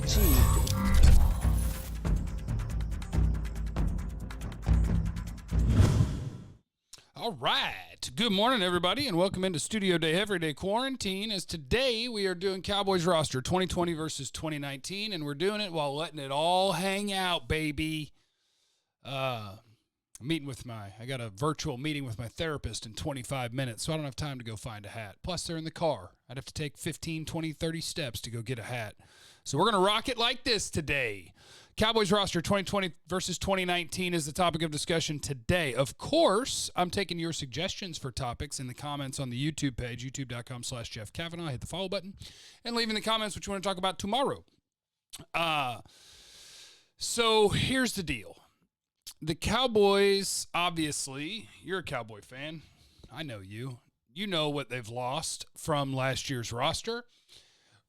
achieved. All right. Good morning, everybody, and welcome into Studio Day Everyday Quarantine, as today we are doing Cowboys roster 2020 versus 2019, and we're doing it while letting it all hang out, baby. I got a virtual meeting with my therapist in 25 minutes, so I don't have time to go find a hat. Plus, they're in the car. I'd have to take 15, 20, 30 steps to go get a hat. So we're going to rock it like this today. Cowboys roster 2020 versus 2019 is the topic of discussion today. Of course, I'm taking your suggestions for topics in the comments on the YouTube page, youtube.com/Jeff Kavanaugh. Hit the follow button and leave in the comments what you want to talk about tomorrow. So here's the deal. The Cowboys, obviously, you're a Cowboy fan. I know you. You know what they've lost from last year's roster.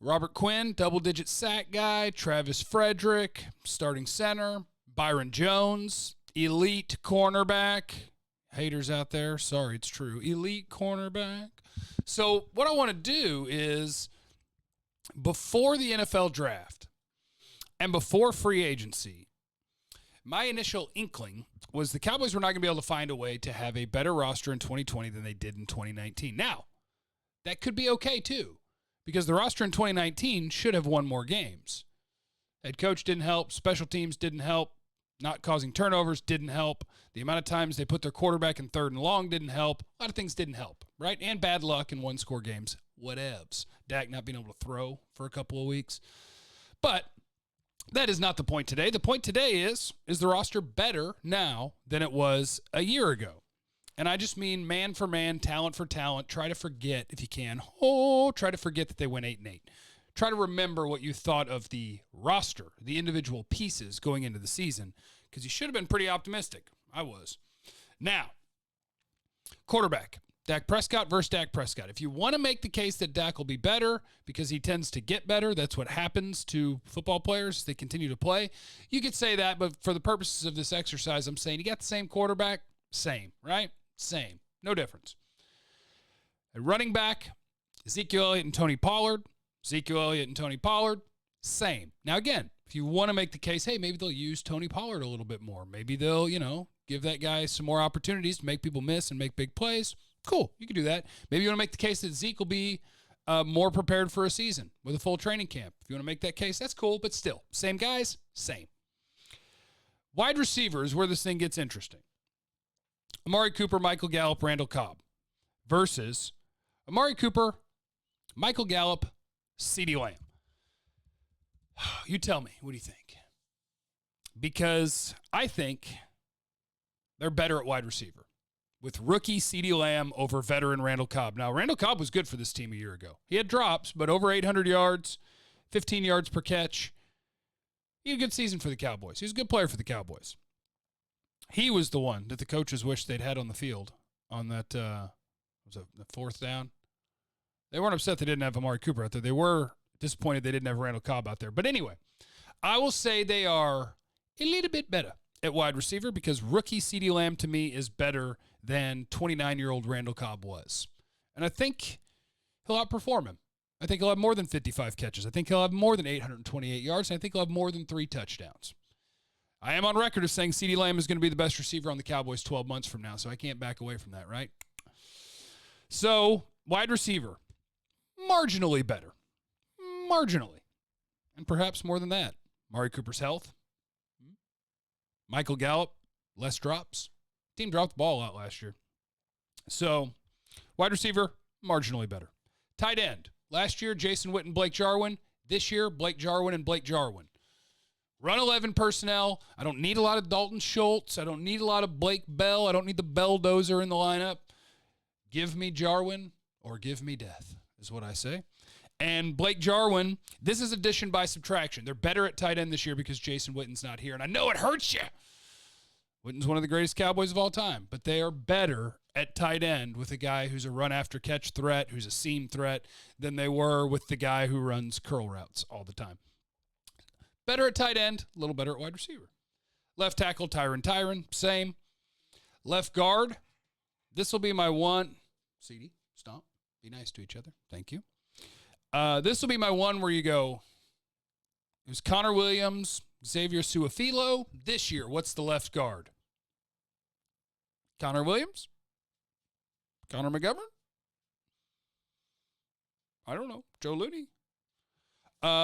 Robert Quinn, double-digit sack guy. Travis Frederick, starting center. Byron Jones, elite cornerback. Haters out there, sorry, it's true. Elite cornerback. So what I want to do is, before the NFL draft and before free agency, my initial inkling was the Cowboys were not going to be able to find a way to have a better roster in 2020 than they did in 2019. Now, that could be okay, too, because the roster in 2019 should have won more games. Head coach didn't help. Special teams didn't help. Not causing turnovers didn't help. The amount of times they put their quarterback in third and long didn't help. A lot of things didn't help, right? And bad luck in one-score games. Whatevs. Dak not being able to throw for a couple of weeks. But that is not the point today. The point today is the roster better now than it was a year ago? And I just mean man for man, talent for talent. Try to forget, if you can, try to forget that they went 8-8. Try to remember what you thought of the roster, the individual pieces going into the season, because you should have been pretty optimistic. I was. Now, quarterback. Dak Prescott versus Dak Prescott. If you want to make the case that Dak will be better because he tends to get better, that's what happens to football players as they continue to play, you could say that, but for the purposes of this exercise, I'm saying you got the same quarterback, same, right? Same. No difference. At running back, Ezekiel Elliott and Tony Pollard. Ezekiel Elliott and Tony Pollard, same. Now, again, if you want to make the case, hey, maybe they'll use Tony Pollard a little bit more. Maybe they'll, give that guy some more opportunities to make people miss and make big plays. Cool. You can do that. Maybe you want to make the case that Zeke will be more prepared for a season with a full training camp. If you want to make that case, that's cool, but still, same guys, same. Wide receiver is where this thing gets interesting. Amari Cooper, Michael Gallup, Randall Cobb versus Amari Cooper, Michael Gallup, CeeDee Lamb. You tell me, what do you think? Because I think they're better at wide receiver with rookie CeeDee Lamb over veteran Randall Cobb. Now, Randall Cobb was good for this team a year ago. He had drops, but over 800 yards, 15 yards per catch. He had a good season for the Cowboys. He was a good player for the Cowboys. He was the one that the coaches wished they'd had on the field on that, was it the fourth down? They weren't upset they didn't have Amari Cooper out there. They were disappointed they didn't have Randall Cobb out there. But anyway, I will say they are a little bit better at wide receiver because rookie CeeDee Lamb to me is better than 29-year-old Randall Cobb was. And I think he'll outperform him. I think he'll have more than 55 catches. I think he'll have more than 828 yards. And I think he'll have more than 3 touchdowns. I am on record as saying CeeDee Lamb is going to be the best receiver on the Cowboys 12 months from now, so I can't back away from that, right? So, wide receiver, marginally better. Marginally. And perhaps more than that. Amari Cooper's health. Michael Gallup, less drops. Team dropped the ball out last year. So, wide receiver, marginally better. Tight end. Last year, Jason Witten, Blake Jarwin. This year, Blake Jarwin and Blake Jarwin. Run 11 personnel. I don't need a lot of Dalton Schultz. I don't need a lot of Blake Bell. I don't need the Belldozer in the lineup. Give me Jarwin or give me death, is what I say. And Blake Jarwin, this is addition by subtraction. They're better at tight end this year because Jason Witten's not here. And I know it hurts you. Witten's one of the greatest Cowboys of all time. But they are better at tight end with a guy who's a run-after-catch threat, who's a seam threat, than they were with the guy who runs curl routes all the time. Better at tight end, a little better at wide receiver. Left tackle, Tyron, same. Left guard, this will be my one. CD, stop. Be nice to each other. Thank you. This will be my one where you go, It was Connor Williams, Xavier Suafilo. This year, what's the left guard? Connor Williams? Connor McGovern? I don't know. Joe Looney?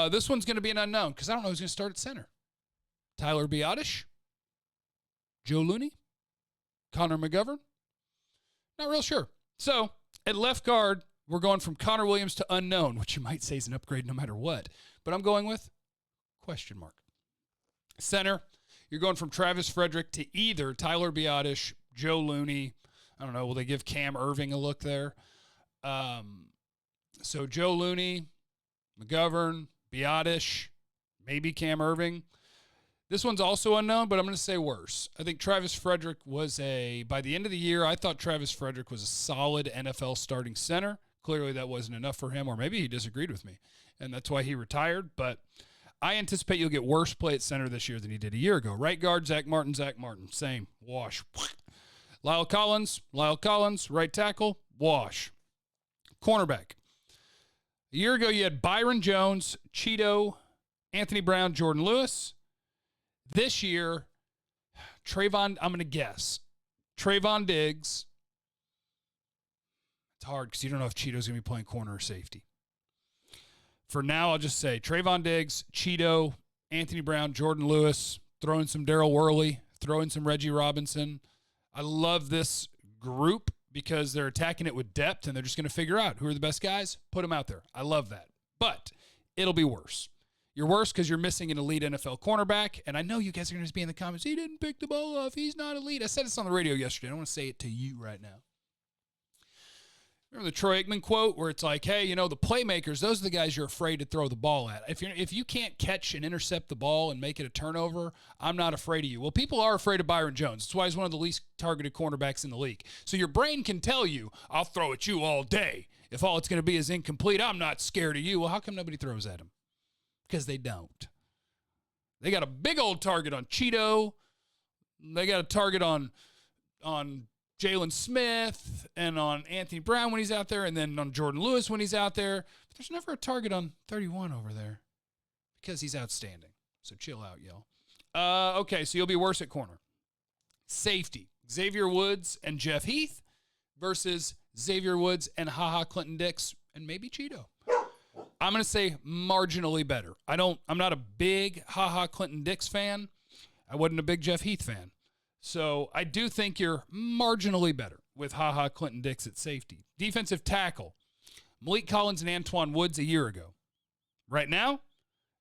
This one's going to be an unknown because I don't know who's going to start at center. Tyler Biotish? Joe Looney? Connor McGovern? Not real sure. So, at left guard, we're going from Connor Williams to unknown, which you might say is an upgrade no matter what. But I'm going with question mark. Center, you're going from Travis Frederick to either Tyler Biotish, Joe Looney. I don't know. Will they give Cam Irving a look there? So Joe Looney, McGovern, Biotish, maybe Cam Irving. This one's also unknown, but I'm going to say worse. I think Travis Frederick by the end of the year, I thought Travis Frederick was a solid NFL starting center. Clearly that wasn't enough for him, or maybe he disagreed with me, and that's why he retired. But I anticipate you'll get worse play at center this year than he did a year ago. Right guard, Zack Martin, same, wash. Lyle Collins, right tackle, wash. Cornerback. A year ago, you had Byron Jones, Cheeto, Anthony Brown, Jordan Lewis. This year, I'm going to guess, Trayvon Diggs. It's hard because you don't know if Cheeto's going to be playing corner or safety. For now, I'll just say Trayvon Diggs, Cheeto, Anthony Brown, Jordan Lewis, throw in some Darryl Worley, throw in some Reggie Robinson. I love this group because they're attacking it with depth and they're just going to figure out who are the best guys, put them out there. I love that. But it'll be worse. You're worse because you're missing an elite NFL cornerback. And I know you guys are going to be in the comments, he didn't pick the ball off. He's not elite. I said this on the radio yesterday. I want to say it to you right now. Remember the Troy Aikman quote where it's like, hey, the playmakers, those are the guys you're afraid to throw the ball at. If you can't catch and intercept the ball and make it a turnover, I'm not afraid of you. Well, people are afraid of Byron Jones. That's why he's one of the least targeted cornerbacks in the league. So your brain can tell you, I'll throw at you all day. If all it's going to be is incomplete, I'm not scared of you. Well, how come nobody throws at him? Because they don't. They got a big old target on Cheeto. They got a target on Jalen Smith and on Anthony Brown when he's out there, and then on Jordan Lewis when he's out there. But there's never a target on 31 over there because he's outstanding. So chill out, y'all. Okay, so you'll be worse at corner. Safety, Xavier Woods and Jeff Heath versus Xavier Woods and Clinton Dix and maybe Cheeto. I'm going to say marginally better. I'm not a big Clinton Dix fan. I wasn't a big Jeff Heath fan. So I do think you're marginally better with Clinton Dix at safety. Defensive tackle, Malik Collins and Antoine Woods a year ago. Right now,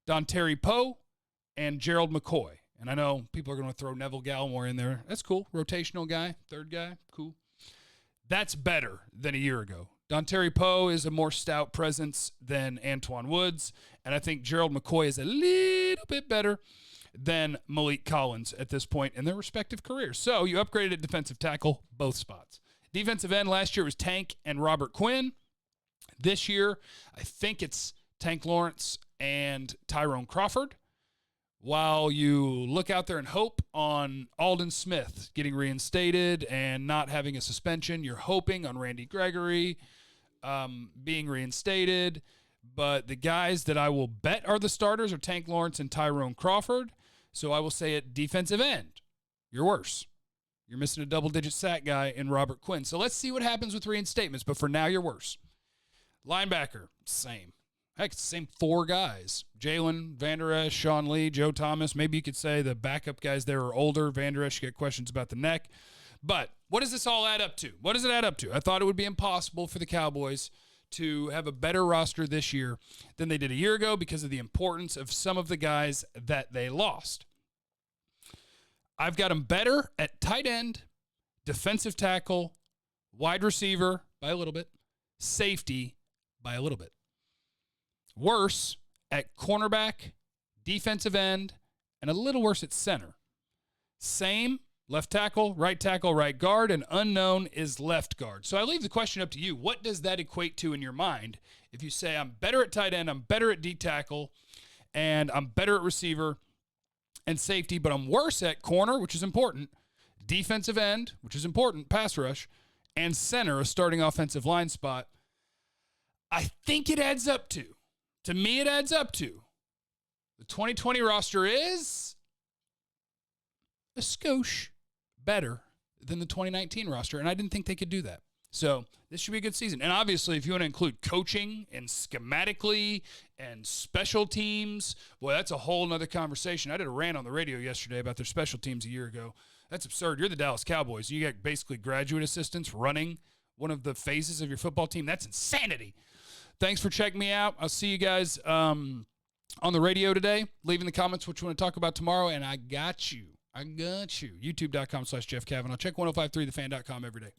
Dontari Poe and Gerald McCoy. And I know people are going to throw Neville Gallimore in there. That's cool. Rotational guy, third guy, cool. That's better than a year ago. Dontari Poe is a more stout presence than Antoine Woods, and I think Gerald McCoy is a little bit better than Malik Collins at this point in their respective careers. So you upgraded at defensive tackle, both spots. Defensive end last year was Tank and Robert Quinn. This year, I think it's Tank Lawrence and Tyrone Crawford. While you look out there and hope on Alden Smith getting reinstated and not having a suspension, you're hoping on Randy Gregory being reinstated. But the guys that I will bet are the starters are Tank Lawrence and Tyrone Crawford. So I will say at defensive end, you're worse. You're missing a double-digit sack guy in Robert Quinn. So let's see what happens with reinstatements. But for now, you're worse. Linebacker, same. Heck, it's the same four guys. Jalen, Van Der Esch, Sean Lee, Joe Thomas. Maybe you could say the backup guys there are older. Van Der Esch, you get questions about the neck. But what does this all add up to? What does it add up to? I thought it would be impossible for the Cowboys to have a better roster this year than they did a year ago because of the importance of some of the guys that they lost. I've got them better at tight end, defensive tackle, wide receiver by a little bit, safety by a little bit. Worse at cornerback, defensive end, and a little worse at center. Same, left tackle, right guard, and unknown is left guard. So I leave the question up to you. What does that equate to in your mind if you say I'm better at tight end, I'm better at D tackle, and I'm better at receiver and safety, but I'm worse at corner, which is important, defensive end, which is important, pass rush, and center, a starting offensive line spot? I think it adds up to me it adds up to The 2020 roster is a skosh better than the 2019 roster, and I didn't think they could do that. So this should be a good season. And obviously, if you want to include coaching and schematically and special teams, boy, that's a whole nother conversation. I did a rant on the radio yesterday about their special teams a year ago. That's absurd. You're the Dallas Cowboys. You got basically graduate assistants running one of the phases of your football team. That's insanity. Thanks for checking me out. I'll see you guys on the radio today. Leave in the comments what you want to talk about tomorrow, and I got you. YouTube.com/Jeff Kavanaugh. Check 1053thefan.com every day.